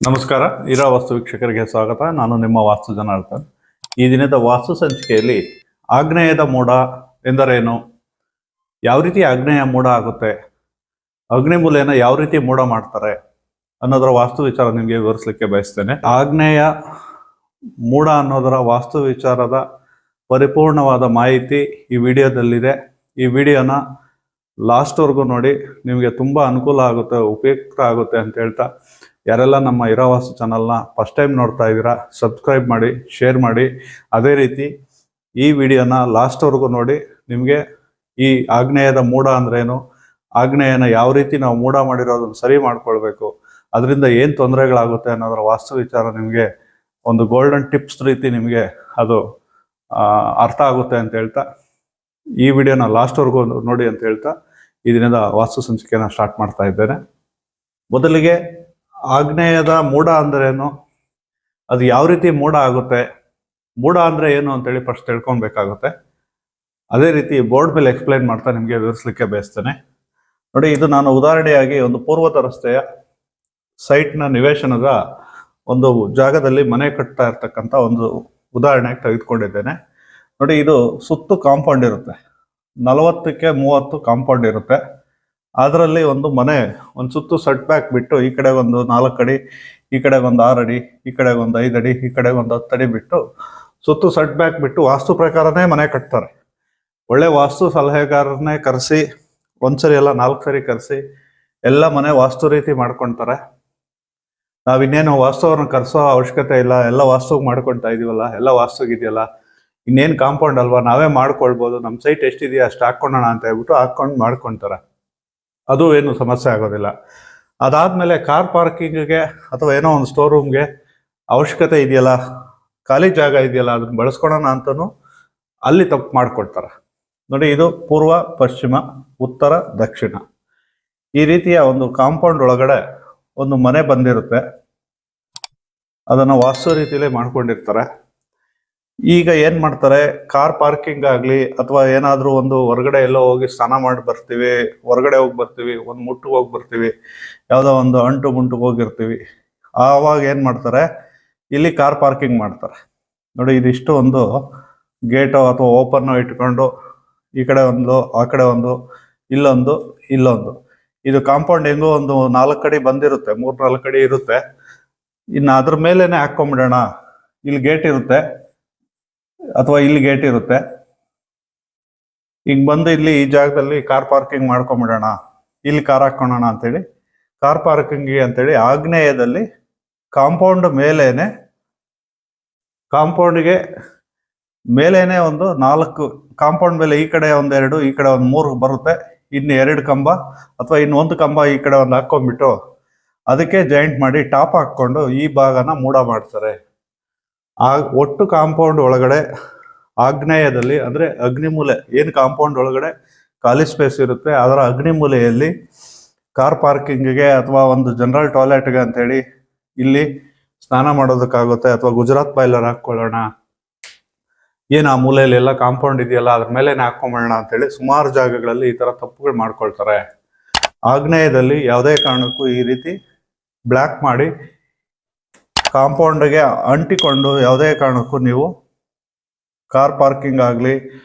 ನಮಸ್ಕಾರ. ಇರಾ ವಾಸ್ತು ವೀಕ್ಷಕರಿಗೆ ಸ್ವಾಗತ. ನಾನು ನಿಮ್ಮ ವಾಸ್ತು ಜನಾರ್ದನ್. ಈ ದಿನದ ವಾಸ್ತು ಸಂಚಿಕೆಯಲ್ಲಿ ಆಗ್ನೇಯದ ಮೋಡ ಎಂದರೇನು, ಯಾವ ರೀತಿ ಆಗ್ನೇಯ ಮೋಡ ಆಗುತ್ತೆ, ಅಗ್ನಿಮೂಲೆಯನ್ನು ಯಾವ ರೀತಿ ಮೋಡ ಮಾಡ್ತಾರೆ ಅನ್ನೋದರ ವಾಸ್ತು ವಿಚಾರ ನಿಮಗೆ ವಿವರಿಸಲಿಕ್ಕೆ ಬಯಸ್ತೇನೆ. ಆಗ್ನೇಯ ಮೋಡ ಅನ್ನೋದರ ವಾಸ್ತು ವಿಚಾರದ ಪರಿಪೂರ್ಣವಾದ ಮಾಹಿತಿ ಈ ವಿಡಿಯೋದಲ್ಲಿದೆ. ಈ ವಿಡಿಯೋನ ಲಾಸ್ಟ್ವರೆಗೂ ನೋಡಿ, ನಿಮಗೆ ತುಂಬ ಅನುಕೂಲ ಆಗುತ್ತೆ, ಉಪಯುಕ್ತ ಆಗುತ್ತೆ ಅಂತ ಹೇಳ್ತಾ, ಯಾರೆಲ್ಲ ನಮ್ಮ ಇರಾ ವಾಸ್ತು ಚಾನಲ್ನ ಫಸ್ಟ್ ಟೈಮ್ ನೋಡ್ತಾ ಇದ್ದೀರಾ, ಸಬ್ಸ್ಕ್ರೈಬ್ ಮಾಡಿ, ಶೇರ್ ಮಾಡಿ. ಅದೇ ರೀತಿ ಈ ವಿಡಿಯೋನ ಲಾಸ್ಟ್ವರೆಗೂ ನೋಡಿ. ನಿಮಗೆ ಈ ಆಗ್ನೇಯದ ಮೂಢ ಅಂದ್ರೇನು, ಆಗ್ನೇಯನ ಯಾವ ರೀತಿ ನಾವು ಮೂಢ ಮಾಡಿರೋದನ್ನು ಸರಿ ಮಾಡ್ಕೊಳ್ಬೇಕು, ಅದರಿಂದ ಏನು ತೊಂದರೆಗಳಾಗುತ್ತೆ ಅನ್ನೋದರ ವಾಸ್ತು ವಿಚಾರ ನಿಮಗೆ ಒಂದು ಗೋಲ್ಡನ್ ಟಿಪ್ಸ್ ರೀತಿ ನಿಮಗೆ ಅದು ಅರ್ಥ ಆಗುತ್ತೆ ಅಂತ ಹೇಳ್ತಾ, ಈ ವಿಡಿಯೋನ ಲಾಸ್ಟ್ವರೆಗೂ ನೋಡಿ ಅಂತ ಹೇಳ್ತಾ ಈ ದಿನದ ವಾಸ್ತು ಸಂಚಿಕೆನ ಸ್ಟಾರ್ಟ್ ಮಾಡ್ತಾ ಇದ್ದೇನೆ. ಮೊದಲಿಗೆ ಆಗ್ನೇಯದ ಮೂಢ ಅಂದ್ರೇನು, ಅದು ಯಾವ ರೀತಿ ಮೂಢ ಆಗುತ್ತೆ, ಮೂಢ ಅಂದರೆ ಏನು ಅಂತೇಳಿ ಫಸ್ಟ್ ತಿಳ್ಕೊಬೇಕಾಗುತ್ತೆ. ಅದೇ ರೀತಿ ಬೋರ್ಡ್ ಮೇಲೆ ಎಕ್ಸ್ಪ್ಲೈನ್ ಮಾಡ್ತಾ ನಿಮಗೆ ವಿವರಿಸಲಿಕ್ಕೆ ಬಯಸ್ತೇನೆ. ನೋಡಿ, ಇದು ನಾನು ಉದಾಹರಣೆಯಾಗಿ ಒಂದು ಪೂರ್ವದ ರಸ್ತೆಯ ಸೈಟ್ನ ನಿವೇಶನದ ಒಂದು ಜಾಗದಲ್ಲಿ ಮನೆ ಕಟ್ತಾ ಇರ್ತಕ್ಕಂಥ ಒಂದು ಉದಾಹರಣೆಗೆ ತೆಗೆದುಕೊಂಡಿದ್ದೇನೆ. ನೋಡಿ, ಇದು ಸುತ್ತು ಕಾಂಪೌಂಡ್ ಇರುತ್ತೆ, 40ಕ್ಕೆ 30 ಕಾಂಪೌಂಡ್ ಇರುತ್ತೆ. ಅದರಲ್ಲಿ ಒಂದು ಮನೆ ಒಂದು ಸುತ್ತು ಸೆಟ್ ಬ್ಯಾಕ್ ಬಿಟ್ಟು, ಈ ಕಡೆ ಒಂದು 4 ಅಡಿ, ಈ ಕಡೆ ಒಂದು 6 ಅಡಿ, ಈ ಕಡೆ ಒಂದು 5 ಅಡಿ, ಈ ಕಡೆ ಒಂದು 10 ಅಡಿ ಬಿಟ್ಟು ಸುತ್ತು ಸೆಟ್ ಬ್ಯಾಕ್ ಬಿಟ್ಟು ವಾಸ್ತು ಪ್ರಕಾರನೇ ಮನೆ ಕಟ್ತಾರೆ. ಒಳ್ಳೆ ವಾಸ್ತು ಸಲಹೆಗಾರರನ್ನೇ ಕರೆಸಿ, ಒಂದ್ಸರಿ ಎಲ್ಲ 4 ಸರಿ ಕರೆಸಿ ಎಲ್ಲ ಮನೆ ವಾಸ್ತು ರೀತಿ ಮಾಡ್ಕೊಳ್ತಾರೆ. ನಾವಿನ್ನೇನು ವಾಸ್ತುವ್ರನ್ನ ಕರೆಸೋ ಅವಶ್ಯಕತೆ ಇಲ್ಲ, ಎಲ್ಲ ವಾಸ್ತು ಮಾಡ್ಕೊಳ್ತಾ ಇದೀವಲ್ಲ, ಎಲ್ಲ ವಾಸ್ತುಗಿದೆಯಲ್ಲ, ಇನ್ನೇನು ಕಾಂಪೌಂಡ್ ಅಲ್ವಾ, ನಾವೇ ಮಾಡ್ಕೊಳ್ಬೋದು, ನಮ್ಮ ಸೈಟ್ ಎಷ್ಟಿದೆಯಾ ಅಷ್ಟು ಹಾಕ್ಕೊಳ್ಳೋಣ ಅಂತ ಹೇಳ್ಬಿಟ್ಟು ಹಾಕ್ಕೊಂಡು ಮಾಡ್ಕೊಳ್ತಾರೆ. ಅದು ಏನು ಸಮಸ್ಯೆ ಆಗೋದಿಲ್ಲ. ಅದಾದಮೇಲೆ ಕಾರ್ ಪಾರ್ಕಿಂಗ್ಗೆ ಅಥವಾ ಏನೋ ಒಂದು ಸ್ಟೋರ್ ರೂಮ್ಗೆ ಅವಶ್ಯಕತೆ ಇದೆಯಲ್ಲ, ಖಾಲಿ ಜಾಗ ಇದೆಯಲ್ಲ, ಅದನ್ನು ಬಳಸ್ಕೊಳ್ಳೋಣ ಅಂತಲೂ ಅಲ್ಲಿ ತಪ್ಪು ಮಾಡಿಕೊಡ್ತಾರೆ. ನೋಡಿ, ಇದು ಪೂರ್ವ, ಪಶ್ಚಿಮ, ಉತ್ತರ, ದಕ್ಷಿಣ ಈ ರೀತಿಯ ಒಂದು ಕಾಂಪೌಂಡ್ ಒಳಗಡೆ ಒಂದು ಮನೆ ಬಂದಿರುತ್ತೆ. ಅದನ್ನು ವಾಸ್ತು ರೀತಿಯಲ್ಲೇ ಮಾಡ್ಕೊಂಡಿರ್ತಾರೆ. ಈಗ ಏನು ಮಾಡ್ತಾರೆ, ಕಾರ್ ಪಾರ್ಕಿಂಗ್ ಆಗಲಿ ಅಥವಾ ಏನಾದರೂ ಒಂದು ಹೊರಗಡೆ ಎಲ್ಲೋ ಹೋಗಿ ಸ್ನಾನ ಮಾಡಿ ಬರ್ತೀವಿ, ಹೊರಗಡೆ ಹೋಗಿ ಬರ್ತೀವಿ, ಒಂದು ಮುಟ್ಟಿಗೆ ಹೋಗಿ ಬರ್ತೀವಿ, ಯಾವುದೋ ಒಂದು ಅಂಟು ಮುಂಟಿಗೆ ಹೋಗಿರ್ತೀವಿ, ಆವಾಗ ಏನು ಮಾಡ್ತಾರೆ, ಇಲ್ಲಿ ಕಾರ್ ಪಾರ್ಕಿಂಗ್ ಮಾಡ್ತಾರೆ. ನೋಡಿ, ಇದಿಷ್ಟು ಒಂದು ಗೇಟು ಅಥವಾ ಓಪನ್ನು ಇಟ್ಕೊಂಡು ಈ ಕಡೆ ಒಂದು, ಆ ಕಡೆ ಒಂದು, ಇಲ್ಲೊಂದು, ಇಲ್ಲೊಂದು, ಇದು ಕಾಂಪೌಂಡ್ ಹೆಂಗೋ ಒಂದು 4 ಅಡಿ ಬಂದಿರುತ್ತೆ, 3-4 ಅಡಿ ಇರುತ್ತೆ. ಇನ್ನು ಅದ್ರ ಮೇಲೇನೆ ಹಾಕ್ಕೊಂಬಿಡೋಣ, ಇಲ್ಲಿ ಗೇಟ್ ಇರುತ್ತೆ ಅಥವಾ ಇಲ್ಲಿ ಗೇಟ್ ಇರುತ್ತೆ, ಈಗ ಬಂದು ಇಲ್ಲಿ ಈ ಜಾಗದಲ್ಲಿ ಕಾರ್ ಪಾರ್ಕಿಂಗ್ ಮಾಡ್ಕೊಂಬಿಡೋಣ, ಇಲ್ಲಿ ಕಾರ್ ಹಾಕ್ಕೊಳ್ಳೋಣ ಅಂತೇಳಿ ಕಾರ್ ಪಾರ್ಕಿಂಗ್ಗೆ ಅಂತೇಳಿ ಆಗ್ನೇಯದಲ್ಲಿ ಕಾಂಪೌಂಡ್ ಮೇಲೇನೆ, ಕಾಂಪೌಂಡ್ಗೆ ಮೇಲೇನೆ ಒಂದು 4 ಕಾಂಪೌಂಡ್ ಮೇಲೆ ಈ ಕಡೆ 1-2, ಈ ಕಡೆ 1-3 ಬರುತ್ತೆ. ಇನ್ನು 2 ಕಂಬ ಅಥವಾ ಇನ್ನು 1 ಕಂಬ ಈ ಕಡೆ ಒಂದು ಹಾಕ್ಕೊಂಡ್ಬಿಟ್ಟು ಅದಕ್ಕೆ ಜಾಯಿಂಟ್ ಮಾಡಿ ಟಾಪ್ ಹಾಕ್ಕೊಂಡು ಈ ಭಾಗನ ಮೂಡ ಮಾಡ್ತಾರೆ. ಒಟ್ಟು ಕಾಂಪೌಂಡ್ ಒಳಗಡೆ ಆಗ್ನೇಯದಲ್ಲಿ ಅಂದರೆ ಅಗ್ನಿಮೂಲೆ, ಏನು ಕಾಂಪೌಂಡ್ ಒಳಗಡೆ ಖಾಲಿ ಸ್ಪೇಸ್ ಇರುತ್ತೆ, ಅದರ ಅಗ್ನಿಮೂಲೆಯಲ್ಲಿ ಕಾರ್ ಪಾರ್ಕಿಂಗಿಗೆ ಅಥವಾ ಒಂದು ಜನರಲ್ ಟಾಯ್ಲೆಟ್ಗೆ ಅಂತೇಳಿ ಇಲ್ಲಿ ಸ್ನಾನ ಮಾಡೋದಕ್ಕಾಗುತ್ತೆ, ಅಥವಾ ಗುಜರಾತ್ ಬಾಯ್ಲರ್ ಹಾಕ್ಕೊಳ್ಳೋಣ, ಏನು ಆ ಮೂಲೆಯಲ್ಲಿ ಎಲ್ಲ ಕಾಂಪೌಂಡ್ ಇದೆಯಲ್ಲ ಅದ್ರ ಮೇಲೆ ಹಾಕ್ಕೊಂಬೋಣ ಅಂತೇಳಿ ಸುಮಾರು ಜಾಗಗಳಲ್ಲಿ ಈ ಥರ ತಪ್ಪುಗಳು ಮಾಡ್ಕೊಳ್ತಾರೆ. ಆಗ್ನೇಯದಲ್ಲಿ ಯಾವುದೇ ಕಾರಣಕ್ಕೂ ಈ ರೀತಿ ಬ್ಲ್ಯಾಕ್ ಮಾಡಿ ಕಾಂಪೌಂಡ್ಗೆ ಅಂಟಿಕೊಂಡು ಯಾವುದೇ ಕಾರಣಕ್ಕೂ ನೀವು ಕಾರ್ ಪಾರ್ಕಿಂಗ್ ಆಗಲಿ,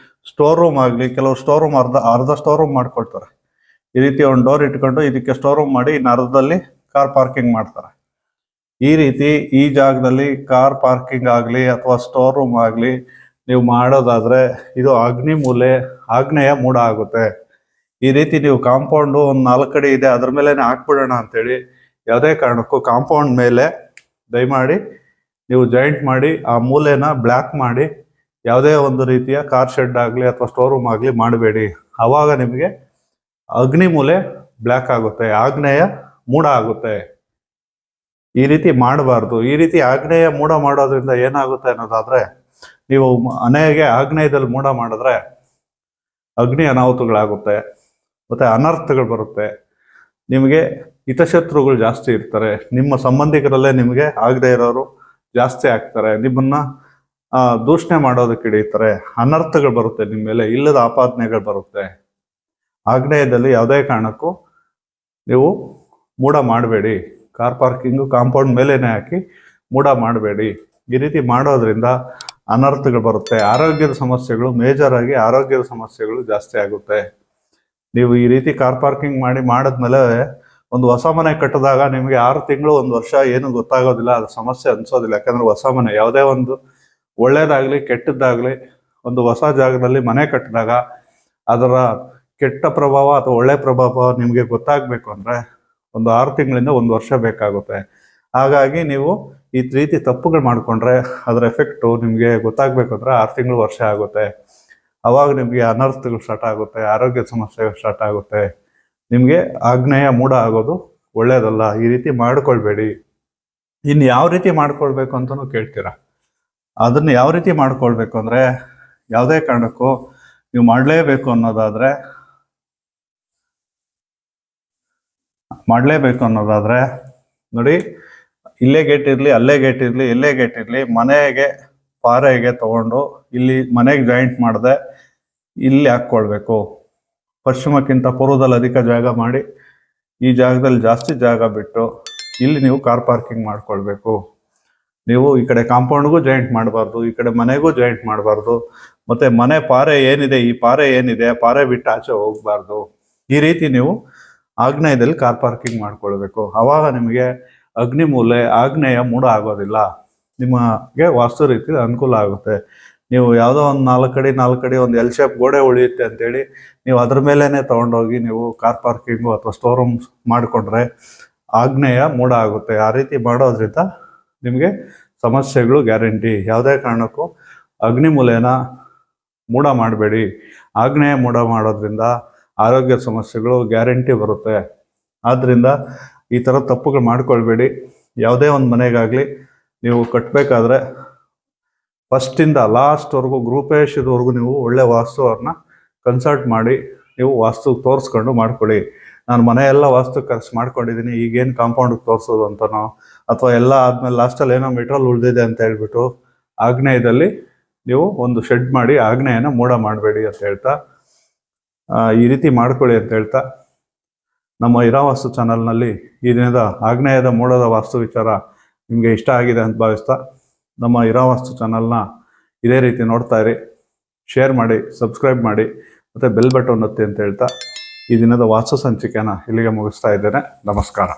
ಸ್ಟೋರ್ ರೂಮ್ ಆಗಲಿ, ಕೆಲವು ಸ್ಟೋರ್ ರೂಮ್ ಅರ್ಧ ಸ್ಟೋರ್ ರೂಮ್ ಮಾಡ್ಕೊಳ್ತಾರೆ. ಈ ರೀತಿ ಒಂದು ಡೋರ್ ಇಟ್ಕೊಂಡು ಇದಕ್ಕೆ ಸ್ಟೋರ್ ರೂಮ್ ಮಾಡಿ ಇನ್ನು ಅರ್ಧದಲ್ಲಿ ಕಾರ್ ಪಾರ್ಕಿಂಗ್ ಮಾಡ್ತಾರೆ. ಈ ರೀತಿ ಈ ಜಾಗದಲ್ಲಿ ಕಾರ್ ಪಾರ್ಕಿಂಗ್ ಆಗಲಿ ಅಥವಾ ಸ್ಟೋರ್ ರೂಮ್ ಆಗಲಿ ನೀವು ಮಾಡೋದಾದರೆ ಇದು ಅಗ್ನಿಮೂಲೆ, ಆಗ್ನೇಯ ಮೂಢ ಆಗುತ್ತೆ. ಈ ರೀತಿ ನೀವು ಕಾಂಪೌಂಡು ಒಂದು 4 ಅಡಿ ಇದೆ, ಅದ್ರ ಮೇಲೆ ಹಾಕ್ಬಿಡೋಣ ಅಂತೇಳಿ ಯಾವುದೇ ಕಾರಣಕ್ಕೂ ಕಾಂಪೌಂಡ್ ಮೇಲೆ ದಯಮಾಡಿ ನೀವು ಜಾಯಿಂಟ್ ಮಾಡಿ ಆ ಮೂಲೆನ ಬ್ಲ್ಯಾಕ್ ಮಾಡಿ ಯಾವುದೇ ಒಂದು ರೀತಿಯ ಕಾರ್ ಶೆಡ್ ಆಗಲಿ ಅಥವಾ ಸ್ಟೋರ್ ರೂಮ್ ಆಗಲಿ ಮಾಡಬೇಡಿ. ಆವಾಗ ನಿಮಗೆ ಅಗ್ನಿಮೂಲೆ ಬ್ಲ್ಯಾಕ್ ಆಗುತ್ತೆ, ಆಗ್ನೇಯ ಮೂಢ ಆಗುತ್ತೆ. ಈ ರೀತಿ ಮಾಡಬಾರ್ದು. ಈ ರೀತಿ ಆಗ್ನೇಯ ಮೂಢ ಮಾಡೋದ್ರಿಂದ ಏನಾಗುತ್ತೆ ಅನ್ನೋದಾದರೆ, ನೀವು ಮನೆಗೆ ಆಗ್ನೇಯದಲ್ಲಿ ಮೂಢ ಮಾಡಿದ್ರೆ ಅಗ್ನಿ ಅನಾಹುತಗಳಾಗುತ್ತೆ, ಮತ್ತು ಅನರ್ಥಗಳು ಬರುತ್ತೆ. ನಿಮಗೆ ಹಿತಶತ್ರುಗಳು ಜಾಸ್ತಿ ಇರ್ತಾರೆ, ನಿಮ್ಮ ಸಂಬಂಧಿಕರಲ್ಲೇ ನಿಮಗೆ ಆಗದೆ ಇರೋರು ಜಾಸ್ತಿ ಆಗ್ತಾರೆ, ನಿಮ್ಮನ್ನು ದೂಷಣೆ ಮಾಡೋದಕ್ಕೆ ಹಿಡಿಯುತ್ತಾರೆ, ಅನರ್ಥಗಳು ಬರುತ್ತೆ, ನಿಮ್ಮ ಮೇಲೆ ಇಲ್ಲದ ಆಪಾದನೆಗಳು ಬರುತ್ತೆ. ಆಗ್ನೇಯದಲ್ಲಿ ಯಾವುದೇ ಕಾರಣಕ್ಕೂ ನೀವು ಮೂಢ ಮಾಡಬೇಡಿ. ಕಾರ್ ಪಾರ್ಕಿಂಗು ಕಾಂಪೌಂಡ್ ಮೇಲೇನೆ ಹಾಕಿ ಮೂಡ ಮಾಡಬೇಡಿ. ಈ ರೀತಿ ಮಾಡೋದ್ರಿಂದ ಅನರ್ಥಗಳು ಬರುತ್ತೆ. ಆರೋಗ್ಯದ ಸಮಸ್ಯೆಗಳು, ಮೇಜರ್ ಆಗಿ ಆರೋಗ್ಯದ ಸಮಸ್ಯೆಗಳು ಜಾಸ್ತಿ ಆಗುತ್ತೆ. ನೀವು ಈ ರೀತಿ ಕಾರ್ ಪಾರ್ಕಿಂಗ್ ಮಾಡಿದ್ಮೇಲೆ ಒಂದು ಹೊಸ ಮನೆ ಕಟ್ಟಿದಾಗ ನಿಮಗೆ 6 ತಿಂಗಳು 1 ವರ್ಷ ಏನು ಗೊತ್ತಾಗೋದಿಲ್ಲ, ಅದು ಸಮಸ್ಯೆ ಅನ್ಸೋದಿಲ್ಲ. ಯಾಕಂದ್ರೆ ಹೊಸ ಮನೆ ಯಾವುದೇ ಒಂದು ಒಳ್ಳೇದಾಗ್ಲಿ ಕೆಟ್ಟದ್ದಾಗ್ಲಿ ಒಂದು ಹೊಸ ಜಾಗದಲ್ಲಿ ಮನೆ ಕಟ್ಟಿದಾಗ ಅದರ ಕೆಟ್ಟ ಪ್ರಭಾವ ಅಥವಾ ಒಳ್ಳೆ ಪ್ರಭಾವ ನಿಮಗೆ ಗೊತ್ತಾಗಬೇಕು ಅಂದರೆ ಒಂದು 6 ತಿಂಗಳಿಂದ 1 ವರ್ಷ ಬೇಕಾಗುತ್ತೆ. ಹಾಗಾಗಿ ನೀವು ಈ ರೀತಿ ತಪ್ಪುಗಳು ಮಾಡಿಕೊಂಡ್ರೆ ಅದರ ಎಫೆಕ್ಟು ನಿಮಗೆ ಗೊತ್ತಾಗಬೇಕು ಅಂದರೆ 6 ತಿಂಗಳು ವರ್ಷ ಆಗುತ್ತೆ. ಅವಾಗ ನಿಮಗೆ ಅನರ್ಥಗಳು ಸ್ಟಾರ್ಟ್ ಆಗುತ್ತೆ, ಆರೋಗ್ಯ ಸಮಸ್ಯೆಗಳು ಸ್ಟಾರ್ಟ್ ಆಗುತ್ತೆ. ನಿಮಗೆ ಆಗ್ನೇಯ ಮೂಢ ಆಗೋದು ಒಳ್ಳೆಯದಲ್ಲ. ಈ ರೀತಿ ಮಾಡ್ಕೊಳ್ಬೇಡಿ. ಇನ್ನು ಯಾವ ರೀತಿ ಮಾಡ್ಕೊಳ್ಬೇಕು ಅಂತಲೂ ಕೇಳ್ತೀರಾ. ಅದನ್ನು ಯಾವ ರೀತಿ ಮಾಡ್ಕೊಳ್ಬೇಕು ಅಂದರೆ, ಯಾವುದೇ ಕಾರಣಕ್ಕೂ ನೀವು ಮಾಡಲೇಬೇಕು ಅನ್ನೋದಾದರೆ ನೋಡಿ, ಇಲ್ಲೇ ಗೇಟ್ ಇರಲಿ, ಅಲ್ಲೇ ಗೇಟ್ ಇರಲಿ, ಎಲ್ಲೇ ಗೇಟ್ ಇರಲಿ, ಮನೆಗೆ ಪಾರೆಗೆ ತಗೊಂಡು ಇಲ್ಲಿ ಮನೆಗೆ ಜಾಯಿಂಟ್ ಮಾಡದೆ ಇಲ್ಲಿ ಹಾಕ್ಕೊಳ್ಬೇಕು. ಪಶ್ಚಿಮಕ್ಕಿಂತ ಪೂರ್ವದಲ್ಲಿ ಅಧಿಕ ಜಾಗ ಮಾಡಿ ಈ ಜಾಗದಲ್ಲಿ ಜಾಸ್ತಿ ಜಾಗ ಬಿಟ್ಟು ಇಲ್ಲಿ ನೀವು ಕಾರ್ ಪಾರ್ಕಿಂಗ್ ಮಾಡ್ಕೊಳ್ಬೇಕು. ನೀವು ಈ ಕಡೆ ಕಾಂಪೌಂಡ್ಗೂ ಜಾಯಿಂಟ್ ಮಾಡಬಾರ್ದು, ಈ ಕಡೆ ಮನೆಗೂ ಜಾಯಿಂಟ್ ಮಾಡಬಾರ್ದು. ಮತ್ತು ಮನೆ ಪಾರೆ ಏನಿದೆ, ಈ ಪಾರೆ ಏನಿದೆ, ಪಾರೆ ಬಿಟ್ಟು ಆಚೆ ಹೋಗಬಾರ್ದು. ಈ ರೀತಿ ನೀವು ಆಗ್ನೇಯದಲ್ಲಿ ಕಾರ್ ಪಾರ್ಕಿಂಗ್ ಮಾಡ್ಕೊಳ್ಬೇಕು. ಆವಾಗ ನಿಮಗೆ ಅಗ್ನಿಮೂಲೆ ಆಗ್ನೇಯ ಮೂಢ ಆಗೋದಿಲ್ಲ. ನಿಮಗೆ ವಾಸ್ತು ರೀತಿ ಅನುಕೂಲ ಆಗುತ್ತೆ. ನೀವು ಯಾವುದೋ ಒಂದು 4 ಅಡಿ ಒಂದು ಎಲ್ ಶೇಪ್ ಗೋಡೆ ಉಳಿಯುತ್ತೆ ಅಂತೇಳಿ ನೀವು ಅದ್ರ ಮೇಲೇ ತೊಗೊಂಡೋಗಿ ನೀವು ಕಾರ್ ಪಾರ್ಕಿಂಗು ಅಥವಾ ಸ್ಟೋರ್ ರೂಮ್ಸ್ ಮಾಡಿಕೊಂಡ್ರೆ ಆಗ್ನೇಯ ಮೂಢ ಆಗುತ್ತೆ. ಆ ರೀತಿ ಮಾಡೋದ್ರಿಂದ ನಿಮಗೆ ಸಮಸ್ಯೆಗಳು ಗ್ಯಾರಂಟಿ. ಯಾವುದೇ ಕಾರಣಕ್ಕೂ ಅಗ್ನಿಮೂಲೆನ ಮೂಢ ಮಾಡಬೇಡಿ. ಆಗ್ನೇಯ ಮೂಢ ಮಾಡೋದ್ರಿಂದ ಆರೋಗ್ಯ ಸಮಸ್ಯೆಗಳು ಗ್ಯಾರಂಟಿ ಬರುತ್ತೆ. ಆದ್ದರಿಂದ ಈ ಥರ ತಪ್ಪುಗಳು ಮಾಡ್ಕೊಳ್ಬೇಡಿ. ಯಾವುದೇ ಒಂದು ಮನೆಗಾಗಲಿ ನೀವು ಕಟ್ಟಬೇಕಾದ್ರೆ ಫಸ್ಟಿಂದ ಲಾಸ್ಟ್ವರೆಗೂ ಗೃಹಪ್ರವೇಶದವರೆಗೂ ನೀವು ಒಳ್ಳೆ ವಾಸ್ತುವ್ರನ್ನ ಕನ್ಸಲ್ಟ್ ಮಾಡಿ ನೀವು ವಾಸ್ತು ತೋರಿಸ್ಕೊಂಡು ಮಾಡ್ಕೊಳ್ಳಿ. ನಾನು ಮನೆಯೆಲ್ಲ ವಾಸ್ತು ಖರ್ಚು ಮಾಡ್ಕೊಂಡಿದ್ದೀನಿ, ಈಗೇನು ಕಾಂಪೌಂಡಿಗೆ ತೋರಿಸೋದು ಅಂತನೋ ಅಥವಾ ಎಲ್ಲ ಆದಮೇಲೆ ಲಾಸ್ಟಲ್ಲಿ ಏನೋ ಮೆಟ್ರಲ್ ಉಳಿದಿದೆ ಅಂತ ಹೇಳ್ಬಿಟ್ಟು ಆಗ್ನೇಯದಲ್ಲಿ ನೀವು ಒಂದು ಶೆಡ್ ಮಾಡಿ ಆಗ್ನೇಯನ ಮೂಢ ಮಾಡಬೇಡಿ ಅಂತ ಹೇಳ್ತಾ, ಈ ರೀತಿ ಮಾಡ್ಕೊಳ್ಳಿ ಅಂತ ಹೇಳ್ತಾ, ನಮ್ಮ ಇರಾವಾಸ್ತು ಚಾನಲ್ನಲ್ಲಿ ಈ ದಿನದ ಆಗ್ನೇಯದ ಮೂಢದ ವಾಸ್ತು ವಿಚಾರ ನಿಮಗೆ ಇಷ್ಟ ಆಗಿದೆ ಅಂತ ಭಾವಿಸ್ತಾ, ನಮ್ಮ ಇರಾವಾಸ್ತು ಚಾನಲ್ನ ಇದೇ ರೀತಿ ನೋಡ್ತಾ ಇರಿ, ಶೇರ್ ಮಾಡಿ, ಸಬ್ಸ್ಕ್ರೈಬ್ ಮಾಡಿ, ಮತ್ತು ಬೆಲ್ ಬಟನ್ ಒತ್ತಿ ಅಂತ ಹೇಳ್ತಾ ಈ ದಿನದ ವಾಸ್ತು ಸಂಚಿಕೆನ ಇಲ್ಲಿಗೆ ಮುಗಿಸ್ತಾ ಇದ್ದೇನೆ. ನಮಸ್ಕಾರ.